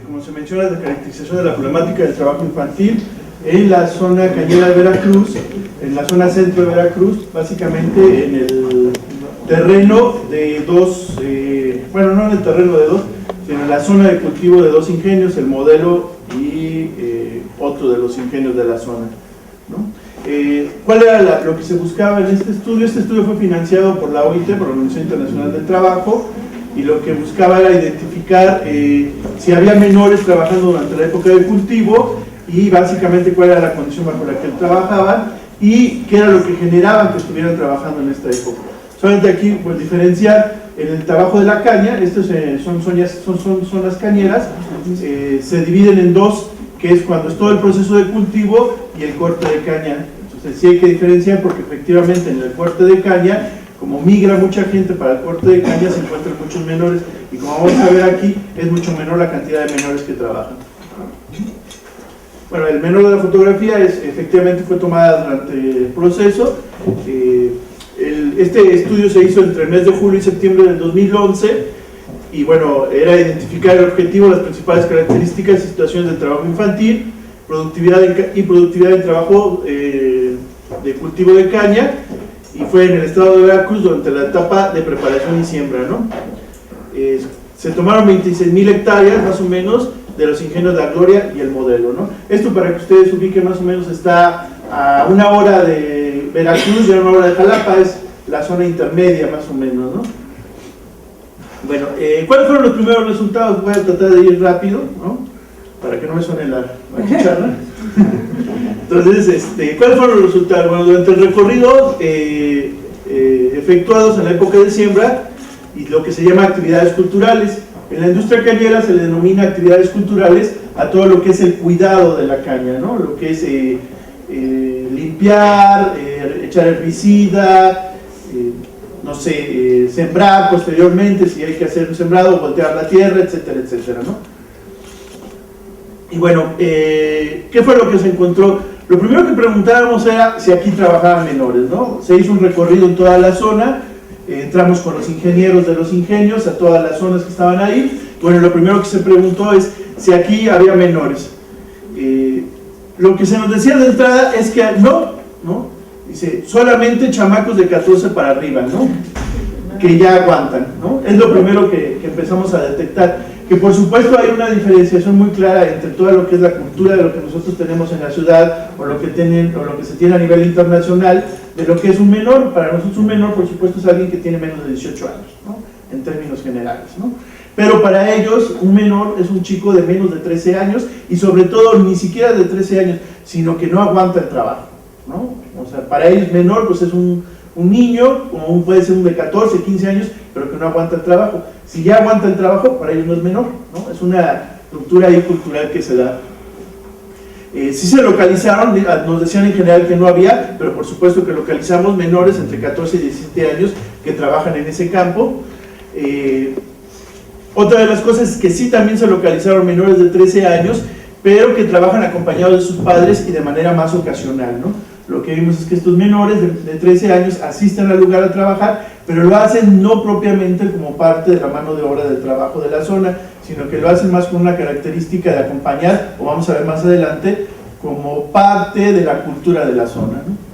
como se menciona, la caracterización de la problemática del trabajo infantil en la zona cañera de Veracruz, en la zona centro de Veracruz, básicamente en el terreno de dos, bueno, no en el terreno de dos, sino en la zona de cultivo de dos ingenios, el Modelo y otro de los ingenios de la zona, ¿no? ¿Cuál era lo que se buscaba en este estudio? Este estudio fue financiado por la OIT, por la Organización Internacional del Trabajo, y lo que buscaba era identificar si había menores trabajando durante la época del cultivo y básicamente cuál era la condición bajo la que trabajaban y qué era lo que generaban que estuvieran trabajando en esta época. Solamente aquí, pues, diferenciar en el trabajo de la caña. Estos son las cañeras, se dividen en dos, que es cuando es todo el proceso de cultivo y el corte de caña. Entonces sí hay que diferenciar porque efectivamente en el corte de caña, como migra mucha gente para el corte de caña, se encuentran muchos menores y como vamos a ver aquí, es mucho menor la cantidad de menores que trabajan. Bueno, el menor de la fotografía efectivamente fue tomada durante el proceso. Este estudio se hizo entre el mes de julio y septiembre del 2011 y bueno, era identificar el objetivo, las principales características y situaciones del trabajo infantil, productividad en trabajo de cultivo de caña, y fue en el estado de Veracruz durante la etapa de preparación y siembra, ¿no? Se tomaron 26,000 hectáreas más o menos de los ingenios de La Gloria y el Modelo, ¿no? Esto, para que ustedes ubiquen, más o menos está a 1 hora de Veracruz y a 1 hora de Jalapa, es la zona intermedia más o menos, ¿no? Bueno, ¿cuáles fueron los primeros resultados? Voy a tratar de ir rápido, ¿no? Para que no me suene la chicharra. Entonces, ¿cuáles fueron los resultados? Bueno, durante el recorrido efectuados en la época de siembra y lo que se llama actividades culturales. En la industria cañera se le denomina actividades culturales a todo lo que es el cuidado de la caña, ¿no? Lo que es limpiar, echar herbicida, no sé, sembrar posteriormente, si hay que hacer un sembrado, voltear la tierra, etcétera, etcétera, ¿no? Y bueno, ¿qué fue lo que se encontró? Lo primero que preguntábamos era si aquí trabajaban menores, ¿no? Se hizo un recorrido en toda la zona, entramos con los ingenieros de los ingenios a todas las zonas que estaban ahí. Bueno, lo primero que se preguntó es si aquí había menores. Lo que se nos decía de entrada es que no. Dice, solamente chamacos de 14 para arriba, ¿no? Que ya aguantan, ¿no? Es lo primero que empezamos a detectar. Que por supuesto hay una diferenciación muy clara entre todo lo que es la cultura de lo que nosotros tenemos en la ciudad o lo que se tiene a nivel internacional de lo que es un menor. Para nosotros un menor, por supuesto, es alguien que tiene menos de 18 años, ¿no? En términos generales, ¿no? Pero para ellos un menor es un chico de menos de 13 años y sobre todo ni siquiera de 13 años, sino que no aguanta el trabajo, ¿no? O sea, para ellos menor pues es un niño, como puede ser un de 14, 15 años, pero que no aguanta el trabajo. Si ya aguanta el trabajo, para ellos no es menor, ¿no? Es una estructura ahí cultural que se da. Sí se localizaron, nos decían en general que no había, pero por supuesto que localizamos menores entre 14 y 17 años que trabajan en ese campo. Otra de las cosas es que sí también se localizaron menores de 13 años, pero que trabajan acompañados de sus padres y de manera más ocasional, ¿no? Lo que vimos es que estos menores de 13 años asisten al lugar a trabajar, pero lo hacen no propiamente como parte de la mano de obra del trabajo de la zona, sino que lo hacen más con una característica de acompañar, o vamos a ver más adelante, como parte de la cultura de la zona, ¿no?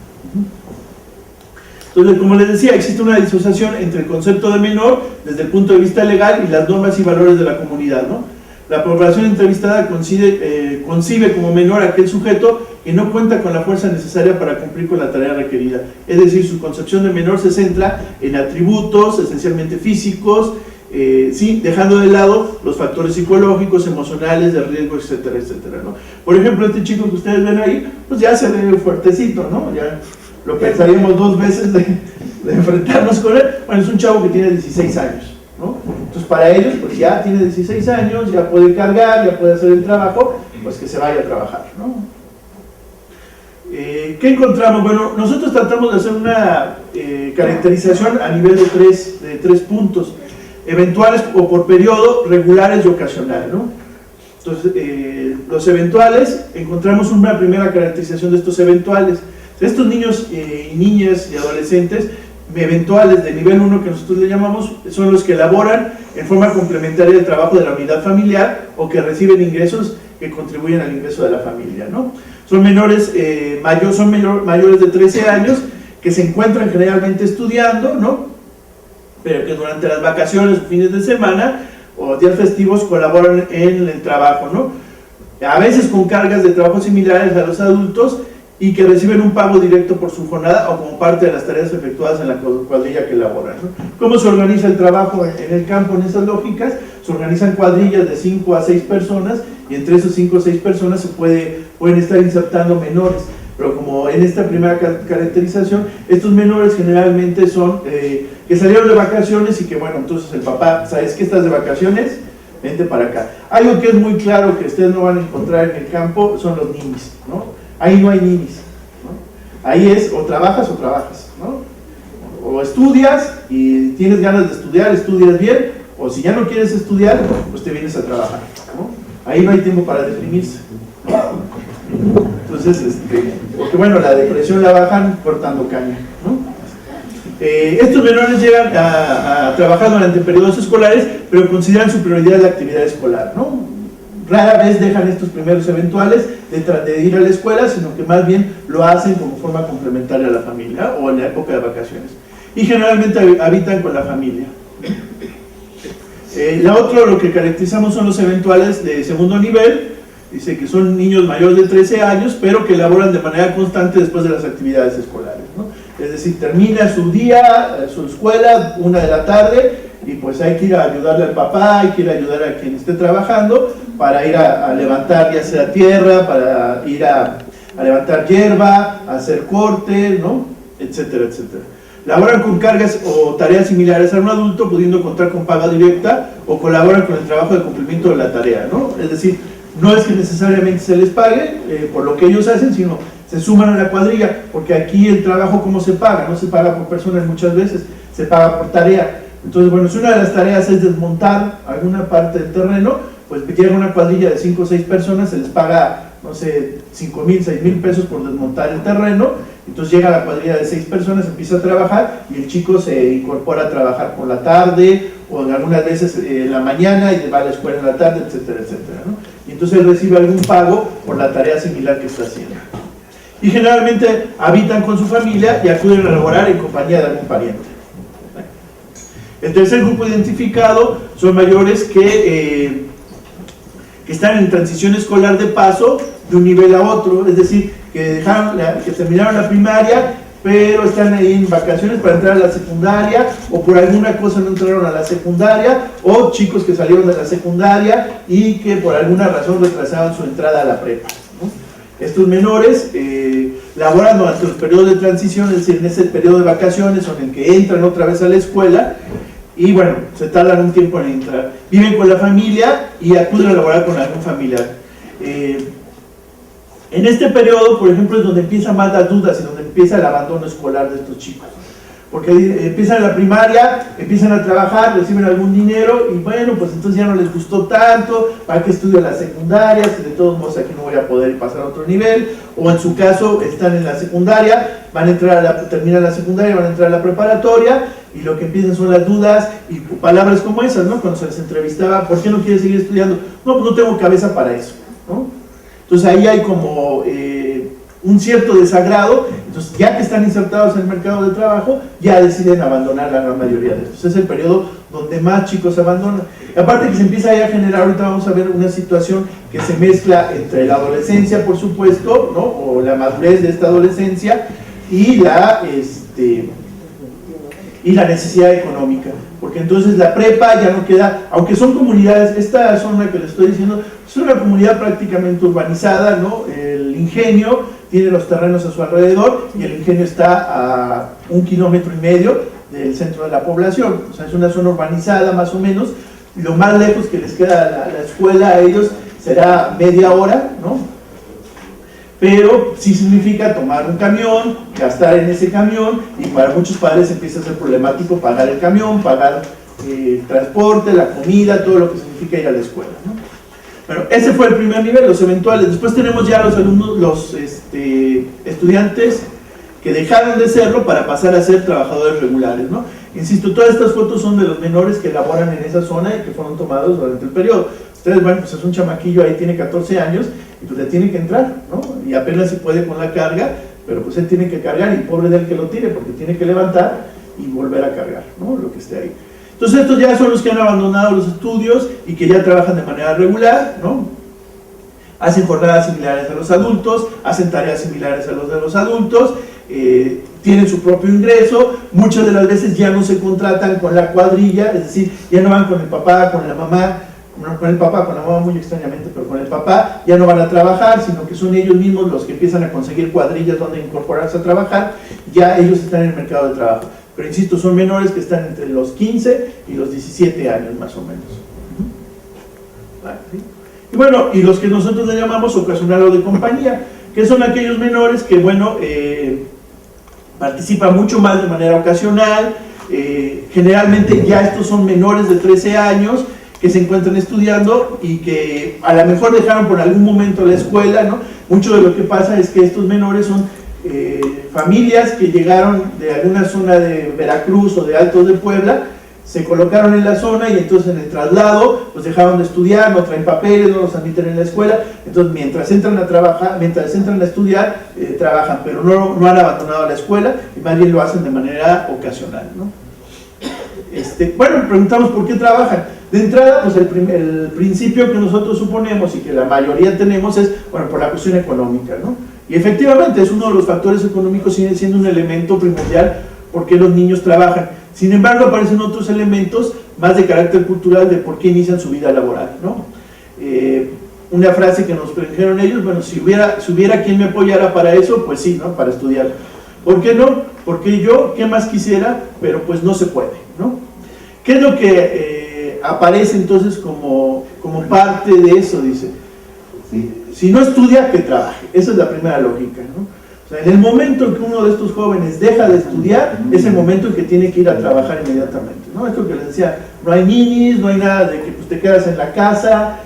Entonces, como les decía, existe una disociación entre el concepto de menor desde el punto de vista legal y las normas y valores de la comunidad, ¿no? La población entrevistada concibe como menor a aquel sujeto que no cuenta con la fuerza necesaria para cumplir con la tarea requerida. Es decir, su concepción de menor se centra en atributos esencialmente físicos, sí, dejando de lado los factores psicológicos, emocionales, de riesgo, etcétera, etcétera, ¿no? Por ejemplo, este chico que ustedes ven ahí, pues ya se ve fuertecito, ¿no? Ya lo pensaríamos 2 veces de enfrentarnos con él. Bueno, es un chavo que tiene 16 años, ¿no? Entonces para ellos, pues ya tiene 16 años, ya puede cargar, ya puede hacer el trabajo, pues que se vaya a trabajar, ¿no? ¿Qué encontramos? Bueno, nosotros tratamos de hacer una caracterización a nivel de tres puntos: eventuales o por periodo, regulares y ocasional, ¿no? Entonces, los eventuales, encontramos una primera caracterización de estos eventuales. Estos niños y niñas y adolescentes eventuales de nivel 1 que nosotros le llamamos, son los que elaboran en forma complementaria el trabajo de la unidad familiar o que reciben ingresos que contribuyen al ingreso de la familia, ¿no? Son menores, mayores de 13 años que se encuentran generalmente estudiando, ¿no? Pero que durante las vacaciones o fines de semana o días festivos colaboran en el trabajo, ¿no? A veces con cargas de trabajo similares a los adultos y que reciben un pago directo por su jornada o como parte de las tareas efectuadas en la cuadrilla que elaboran, ¿no? ¿Cómo se organiza el trabajo en el campo en esas lógicas? Se organizan cuadrillas de 5 a 6 personas y entre esas 5 o 6 personas se pueden estar insertando menores, pero como en esta primera caracterización, estos menores generalmente son que salieron de vacaciones y que bueno, entonces el papá, ¿sabes que estás de vacaciones? Vente para acá. Algo que es muy claro que ustedes no van a encontrar en el campo son los ninis, ¿no? Ahí no hay ninis, ¿no? Ahí es o trabajas, ¿no? O estudias y tienes ganas de estudiar, estudias bien, o si ya no quieres estudiar, pues te vienes a trabajar, ¿no? Ahí no hay tiempo para deprimirse, ¿no? Entonces, porque bueno, la depresión la bajan cortando caña, ¿no? Estos menores llegan a trabajar durante periodos escolares, pero consideran su prioridad la actividad escolar, ¿no? Rara vez dejan estos primeros eventuales de ir a la escuela, sino que más bien lo hacen como forma complementaria a la familia o en la época de vacaciones. Y generalmente habitan con la familia. Lo que caracterizamos son los eventuales de segundo nivel. Dice que son niños mayores de 13 años, pero que laboran de manera constante después de las actividades escolares, ¿no? Es decir, termina su día, su escuela, 1 de la tarde, y pues hay que ir a ayudarle al papá, hay que ir a ayudar a quien esté trabajando, para ir a levantar ya sea tierra, para ir a levantar hierba, a hacer corte, ¿no? Etcétera, etcétera. Laboran con cargas o tareas similares a un adulto, pudiendo contar con paga directa, o colaboran con el trabajo de cumplimiento de la tarea, ¿no? Es decir, no es que necesariamente se les pague por lo que ellos hacen, sino se suman a la cuadrilla, porque aquí el trabajo, ¿cómo se paga? No se paga por personas muchas veces, se paga por tarea. Entonces, bueno, si una de las tareas es desmontar alguna parte del terreno, pues llega una cuadrilla de 5 o 6 personas, se les paga, no sé, 5,000, 6,000 pesos por desmontar el terreno. Entonces llega la cuadrilla de 6 personas, empieza a trabajar y el chico se incorpora a trabajar por la tarde o algunas veces en la mañana y va a la escuela en la tarde, etcétera, etcétera, ¿no? Y entonces él recibe algún pago por la tarea similar que está haciendo. Y generalmente habitan con su familia y acuden a laborar en compañía de algún pariente. El tercer grupo identificado son mayores que están en transición escolar de paso de un nivel a otro, es decir, que terminaron la primaria, pero están ahí en vacaciones para entrar a la secundaria, o por alguna cosa no entraron a la secundaria, o chicos que salieron de la secundaria y que por alguna razón retrasaban su entrada a la prepa, ¿no? Estos menores laboran durante los periodos de transición, es decir, en ese periodo de vacaciones o en el que entran otra vez a la escuela, y bueno, se tardan un tiempo en entrar. Viven con la familia y acuden a laborar con algún familiar. En este periodo, por ejemplo, es donde empiezan más las dudas y donde empieza el abandono escolar de estos chicos. Porque empiezan la primaria, empiezan a trabajar, reciben algún dinero y bueno, pues entonces ya no les gustó tanto, ¿para qué estudian la secundaria? Si de todos modos aquí no voy a poder pasar a otro nivel. O en su caso, están en la secundaria, terminan la secundaria, van a entrar a la preparatoria y lo que empiezan son las dudas y palabras como esas, ¿no? Cuando se les entrevistaba, ¿por qué no quieres seguir estudiando? No, pues no tengo cabeza para eso, ¿no? Entonces ahí hay como un cierto desagrado. Entonces ya que están insertados en el mercado de trabajo, ya deciden abandonar la gran mayoría de estos. Es el periodo donde más chicos abandonan. Y aparte que se empieza a generar, ahorita vamos a ver una situación que se mezcla entre la adolescencia, por supuesto, ¿no? O la madurez de esta adolescencia y la necesidad económica, porque entonces la prepa ya no queda, aunque son comunidades, esta zona que les estoy diciendo es una comunidad prácticamente urbanizada, ¿no? El ingenio tiene los terrenos a su alrededor y el ingenio está a 1,5 kilómetros del centro de la población, o sea, es una zona urbanizada más o menos, y lo más lejos que les queda la escuela a ellos será media hora, ¿no? Pero sí significa tomar un camión, gastar en ese camión, y para muchos padres empieza a ser problemático pagar el camión, pagar el transporte, la comida, todo lo que significa ir a la escuela, ¿no? Bueno, ese fue el primer nivel, los eventuales. Después tenemos ya los alumnos, los estudiantes que dejaron de serlo para pasar a ser trabajadores regulares, ¿no? Insisto, todas estas fotos son de los menores que laboran en esa zona y que fueron tomados durante el periodo. Ustedes, bueno, pues es un chamaquillo ahí, tiene 14 años, y pues le tiene que entrar, ¿no? Y apenas se puede con la carga, pero pues él tiene que cargar, y pobre del que lo tire, porque tiene que levantar y volver a cargar, ¿no? Lo que esté ahí. Entonces estos ya son los que han abandonado los estudios y que ya trabajan de manera regular, ¿no? Hacen jornadas similares a los adultos, hacen tareas similares a los de los adultos, tienen su propio ingreso, muchas de las veces ya no se contratan con la cuadrilla, es decir, ya no van con el papá, con la mamá, con el papá, con la mamá muy extrañamente, pero con el papá ya no van a trabajar, sino que son ellos mismos los que empiezan a conseguir cuadrillas donde incorporarse a trabajar, ya ellos están en el mercado de trabajo. Pero insisto, son menores que están entre los 15 y los 17 años más o menos. ¿Sí? Y bueno, y los que nosotros le llamamos ocasional o de compañía, que son aquellos menores que, bueno, participan mucho más de manera ocasional, generalmente ya estos son menores de 13 años, que se encuentran estudiando y que a lo mejor dejaron por algún momento la escuela, ¿no? Mucho de lo que pasa es que estos menores son familias que llegaron de alguna zona de Veracruz o de Altos de Puebla, se colocaron en la zona y entonces en el traslado pues dejaron de estudiar, no traen papeles, no los admiten en la escuela, entonces mientras entran a trabajar, mientras entran a estudiar, trabajan, pero no han abandonado la escuela y más bien lo hacen de manera ocasional, ¿no? Bueno, preguntamos por qué trabajan. De entrada, pues el principio que nosotros suponemos y que la mayoría tenemos es, bueno, por la cuestión económica, ¿no? Y efectivamente es uno de los factores económicos, sigue siendo un elemento primordial por qué los niños trabajan. Sin embargo, aparecen otros elementos más de carácter cultural de por qué inician su vida laboral, ¿no? Una frase que nos dijeron ellos, bueno, si hubiera quien me apoyara para eso, pues sí, ¿no? Para estudiar. ¿Por qué no? Porque yo, ¿qué más quisiera? Pero pues no se puede, ¿no? ¿Qué es lo que aparece entonces como parte de eso? Dice, si no estudia, que trabaje. Esa es la primera lógica, ¿no? O sea, en el momento en que uno de estos jóvenes deja de estudiar, es el momento en que tiene que ir a trabajar inmediatamente, ¿no? Esto que les decía, no hay ninis, no hay nada de que pues, te quedas en la casa,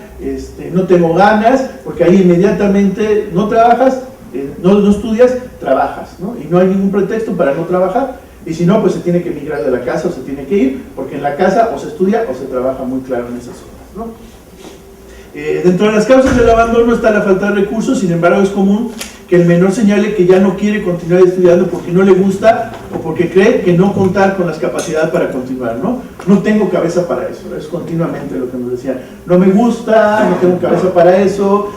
no tengo ganas, porque ahí inmediatamente no trabajas, no estudias, trabajas, ¿no? Y no hay ningún pretexto para no trabajar. Y si no, pues se tiene que emigrar de la casa o se tiene que ir, porque en la casa o se estudia o se trabaja muy claro en esas zonas, ¿no? Dentro de las causas del abandono está la falta de recursos, sin embargo es común que el menor señale que ya no quiere continuar estudiando porque no le gusta o porque cree que no contar con las capacidades para continuar, ¿no? No tengo cabeza para eso, es continuamente lo que nos decían, no me gusta, no tengo cabeza para eso.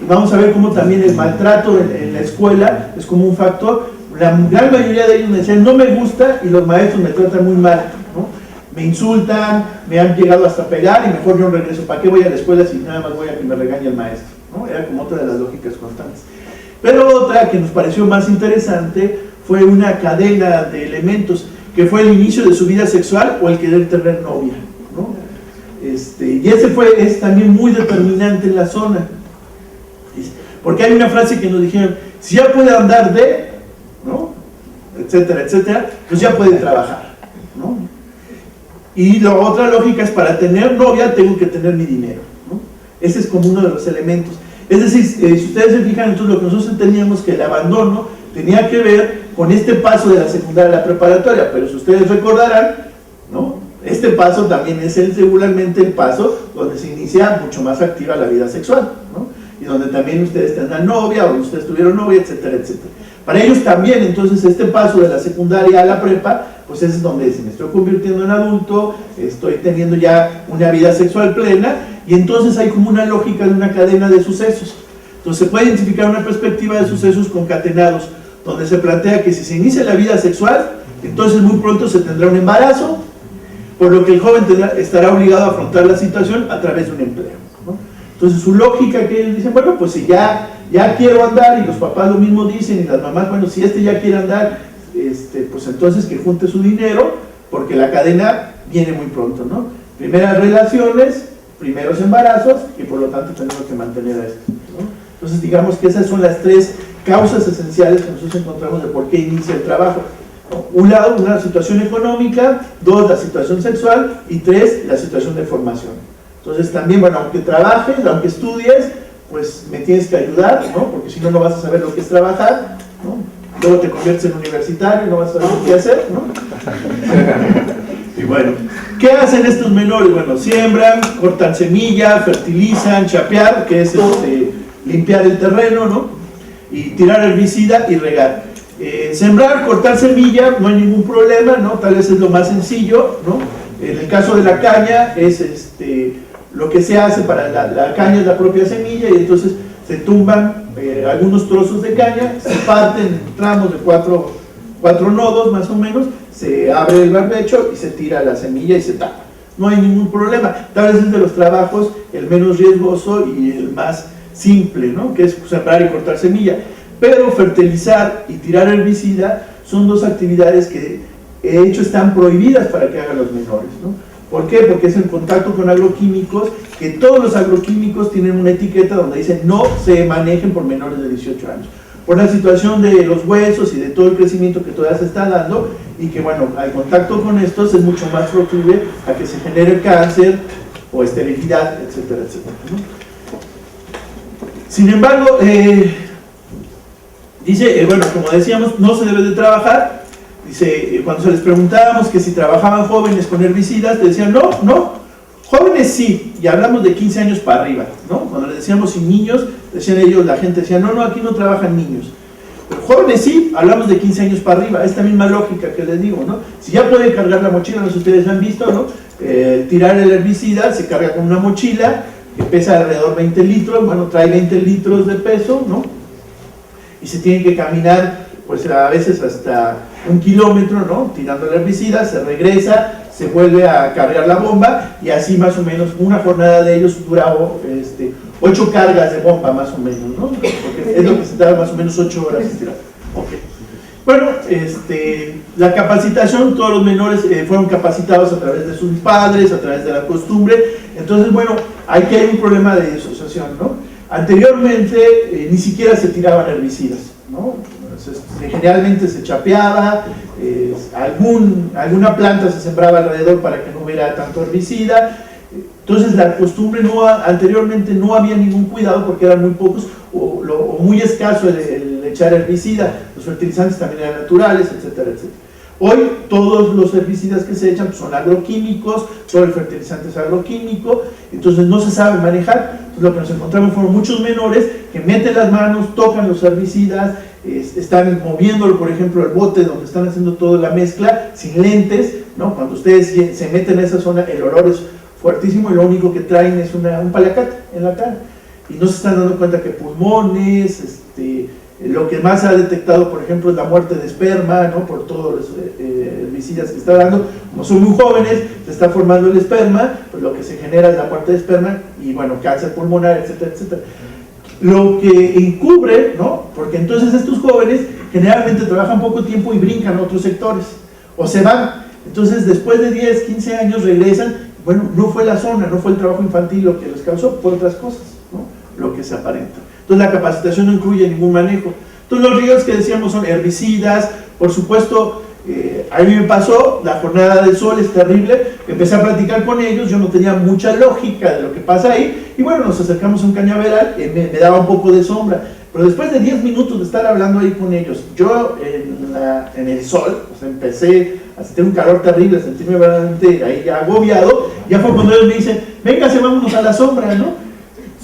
Vamos a ver cómo también el maltrato en la escuela es como un factor. La gran mayoría de ellos me decían, no me gusta y los maestros me tratan muy mal, ¿no? Me insultan, me han llegado hasta pegar y mejor yo no regreso. ¿Para qué voy a la escuela si nada más voy a que me regañe el maestro? ¿No? Era como otra de las lógicas constantes. Pero otra que nos pareció más interesante fue una cadena de elementos que fue el inicio de su vida sexual o el querer tener novia, ¿no? Y ese es también muy determinante en la zona, porque hay una frase que nos dijeron, si ya puede andar ¿no? etcétera, etcétera, pues ya puede trabajar, ¿no? Y la otra lógica es, para tener novia tengo que tener mi dinero, ¿no? Ese es como uno de los elementos. Es decir, si ustedes se fijan, entonces lo que nosotros entendíamos que el abandono tenía que ver con este paso de la secundaria a la preparatoria, pero si ustedes recordarán, ¿no? Este paso también es regularmente el paso donde se inicia mucho más activa la vida sexual, ¿no? Y donde también ustedes tendrán novia o ustedes tuvieron novia, etcétera, etcétera. Para ellos también, entonces, este paso de la secundaria a la prepa, pues es donde dicen, me estoy convirtiendo en adulto, estoy teniendo ya una vida sexual plena, y entonces hay como una lógica de una cadena de sucesos. Entonces se puede identificar una perspectiva de sucesos concatenados, donde se plantea que si se inicia la vida sexual, entonces muy pronto se tendrá un embarazo, por lo que el joven estará obligado a afrontar la situación a través de un empleo, ¿no? Entonces su lógica que ellos dicen, bueno, pues si ya quiero andar, y los papás lo mismo dicen, y las mamás, bueno, si ya quiere andar, pues entonces que junte su dinero, porque la cadena viene muy pronto, ¿no? Primeras relaciones, primeros embarazos, y por lo tanto tenemos que mantener a esto, ¿no? Entonces digamos que esas son las tres causas esenciales que nosotros encontramos de por qué inicia el trabajo. Un lado, una situación económica; dos, la situación sexual; y tres, la situación de formación. Entonces también, bueno, aunque trabajes, aunque estudies, pues me tienes que ayudar, ¿no? Porque si no, no vas a saber lo que es trabajar, ¿no? luego te conviertes en universitario y no vas a saber qué hacer, ¿no? Y bueno, ¿qué hacen estos menores? Bueno, siembran, cortan semilla, fertilizan, chapear, que es limpiar el terreno, ¿no? Y tirar herbicida y regar. Sembrar, cortar semilla, no hay ningún problema, ¿no? Tal vez es lo más sencillo, ¿no? En el caso de la caña, es lo que se hace para la caña es la propia semilla, y entonces se tumban algunos trozos de caña, se parten en tramos de cuatro nodos más o menos, se abre el barbecho y se tira la semilla y se tapa. No hay ningún problema. Tal vez es de los trabajos el menos riesgoso y el más simple, ¿no? Que es sembrar y cortar semilla. Pero fertilizar y tirar herbicida son dos actividades que de hecho están prohibidas para que hagan los menores, ¿no? ¿Por qué? Porque es en contacto con agroquímicos, que todos los agroquímicos tienen una etiqueta donde dice no se manejen por menores de 18 años. Por la situación de los huesos y de todo el crecimiento que todavía se está dando, y que bueno, al contacto con estos es mucho más proclive a que se genere cáncer o esterilidad, etcétera, etcétera, ¿no? Sin embargo, dice, bueno, como decíamos, no se debe de trabajar. Dice, cuando se les preguntábamos que si trabajaban jóvenes con herbicidas, decían, no, jóvenes sí, y hablamos de 15 años para arriba, ¿no? Cuando les decíamos sin niños, decían ellos, la gente decía, no, aquí no trabajan niños. Pero jóvenes sí, hablamos de 15 años para arriba, esta misma lógica que les digo, ¿no? Si ya pueden cargar la mochila, no sé si ustedes han visto, ¿no? Tirar el herbicida, se carga con una mochila que pesa alrededor de 20 litros, bueno, trae 20 litros de peso, ¿no? Y se tienen que caminar, pues a veces hasta 1 kilómetro, ¿no? Tirando el herbicida, se regresa, se vuelve a cargar la bomba, y así más o menos una jornada de ellos dura 8 cargas de bomba más o menos, ¿no? Porque es lo que se tarda más o menos 8 horas en tirar. Okay. Bueno, la capacitación, todos los menores fueron capacitados a través de sus padres, a través de la costumbre. Entonces, bueno, aquí hay un problema de disociación, ¿no? Anteriormente ni siquiera se tiraban herbicidas, ¿no? Entonces, generalmente se chapeaba, alguna planta se sembraba alrededor para que no hubiera tanto herbicida. Entonces la costumbre anteriormente no había ningún cuidado porque eran muy pocos o muy escaso el echar herbicida. Los fertilizantes también eran naturales, etcétera, etcétera. Hoy todos los herbicidas que se echan pues, son agroquímicos, todo el fertilizante es agroquímico, entonces no se sabe manejar. Entonces lo que nos encontramos fueron muchos menores que meten las manos, tocan los herbicidas, están moviéndolo, por ejemplo, el bote donde están haciendo toda la mezcla, sin lentes, ¿no? Cuando ustedes se meten en esa zona, el olor es fuertísimo y lo único que traen es un paliacate en la cara. Y no se están dando cuenta que pulmones, lo que más se ha detectado, por ejemplo, es la muerte de esperma, ¿no? Por todos los herbicidas que está dando. Como son muy jóvenes, se está formando el esperma, pues lo que se genera es la muerte de esperma y, bueno, cáncer pulmonar, etcétera, etcétera. Lo que encubre, ¿no? Porque entonces estos jóvenes generalmente trabajan poco tiempo y brincan a otros sectores, o se van. Entonces, después de 10, 15 años regresan. Bueno, no fue la zona, no fue el trabajo infantil lo que les causó, fue otras cosas, ¿no? Lo que se aparenta. Entonces la capacitación no incluye ningún manejo. Entonces los riesgos que decíamos son herbicidas, por supuesto, a mí me pasó, la jornada del sol es terrible, empecé a platicar con ellos, yo no tenía mucha lógica de lo que pasa ahí, y bueno, nos acercamos a un cañaveral, me daba un poco de sombra, pero después de 10 minutos de estar hablando ahí con ellos, yo en el sol, pues empecé a sentir un calor terrible, a sentirme verdaderamente ahí ya agobiado, ya fue cuando ellos me dicen, véngase, vámonos a la sombra, ¿no?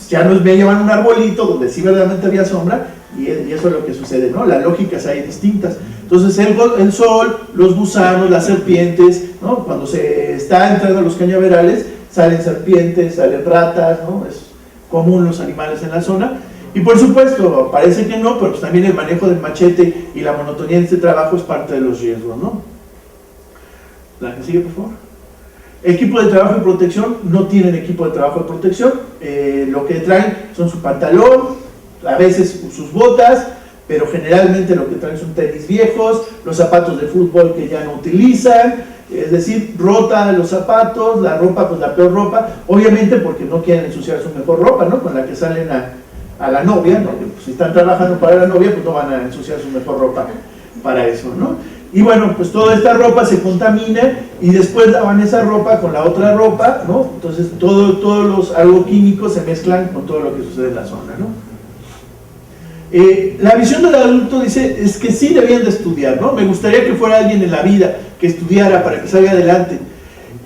Ya nos llevan a un arbolito donde sí verdaderamente había sombra, y eso es lo que sucede, ¿no? Las lógicas hay distintas. Entonces el sol, los gusanos, las serpientes, ¿no? Cuando se está entrando a los cañaverales, salen serpientes, salen ratas, ¿no? Es común los animales en la zona. Y por supuesto, parece que no, pero pues también el manejo del machete y la monotonía de este trabajo es parte de los riesgos, ¿no? La que sigue, por favor. Equipo de trabajo y protección, no tienen equipo de trabajo de protección, lo que traen son su pantalón, a veces sus botas, pero generalmente lo que traen son tenis viejos, los zapatos de fútbol que ya no utilizan, es decir, rota los zapatos, la ropa, pues la peor ropa, obviamente porque no quieren ensuciar su mejor ropa, ¿no? Con la que salen a la novia, ¿no? Pues si están trabajando para la novia, pues no van a ensuciar su mejor ropa para eso, ¿no? Y bueno, pues toda esta ropa se contamina y después lavan esa ropa con la otra ropa, ¿no? Entonces todos los agroquímicos se mezclan con todo lo que sucede en la zona, ¿no? La visión del adulto dice, es que sí debían de estudiar, ¿no? Me gustaría que fuera alguien en la vida que estudiara para que salga adelante,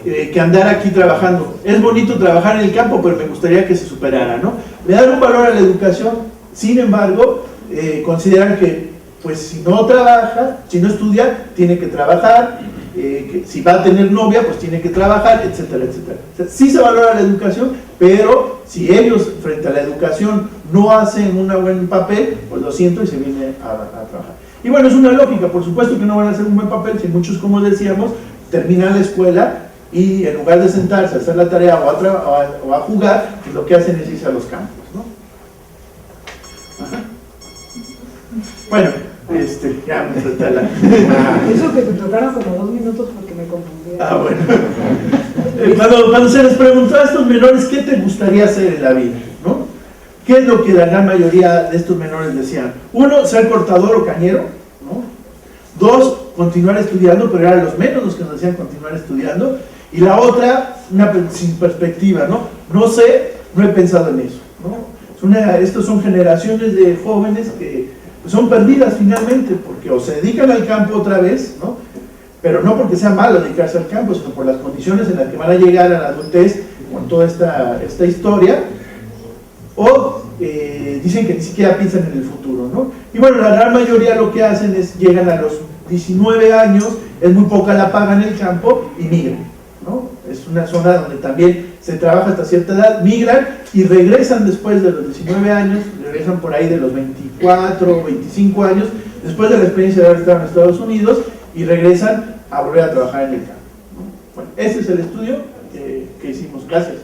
que andara aquí trabajando. Es bonito trabajar en el campo, pero me gustaría que se superara, ¿no? Le dan un valor a la educación, sin embargo, consideran que, pues si no trabaja, si no estudia, tiene que trabajar, que si va a tener novia, pues tiene que trabajar, etcétera, etcétera. O sea, sí se valora la educación, pero si ellos frente a la educación no hacen un buen papel, pues lo siento y se viene a trabajar. Y bueno, es una lógica, por supuesto que no van a hacer un buen papel si muchos, como decíamos, terminan la escuela y en lugar de sentarse a hacer la tarea o a jugar, pues lo que hacen es irse a los campos, ¿no? Ajá. Bueno, ya me salté la... Eso que te tocaron como 2 minutos porque me confundí. Ah, bueno. Cuando se les preguntó a estos menores qué te gustaría hacer en la vida, ¿no? ¿Qué es lo que la gran mayoría de estos menores decían? 1, ser cortador o cañero, ¿no? 2, continuar estudiando, pero eran los menos los que nos decían continuar estudiando. Y la otra, sin perspectiva, ¿no? No sé, no he pensado en eso, ¿no? Estos son generaciones de jóvenes que pues, son perdidas finalmente, porque o se dedican al campo otra vez, ¿no? Pero no porque sea malo dedicarse al campo, sino por las condiciones en las que van a llegar a la adultez con toda esta historia, o dicen que ni siquiera piensan en el futuro, ¿no? Y bueno, la gran mayoría lo que hacen es, llegan a los 19 años, es muy poca la paga en el campo y migran, ¿no? Es una zona donde también se trabaja hasta cierta edad, migran y regresan después de los 19 años, regresan por ahí de los 24 o 25 años, después de la experiencia de haber estado en Estados Unidos, y regresan a volver a trabajar en el campo, ¿no? Bueno, ese es el estudio que hicimos. Gracias.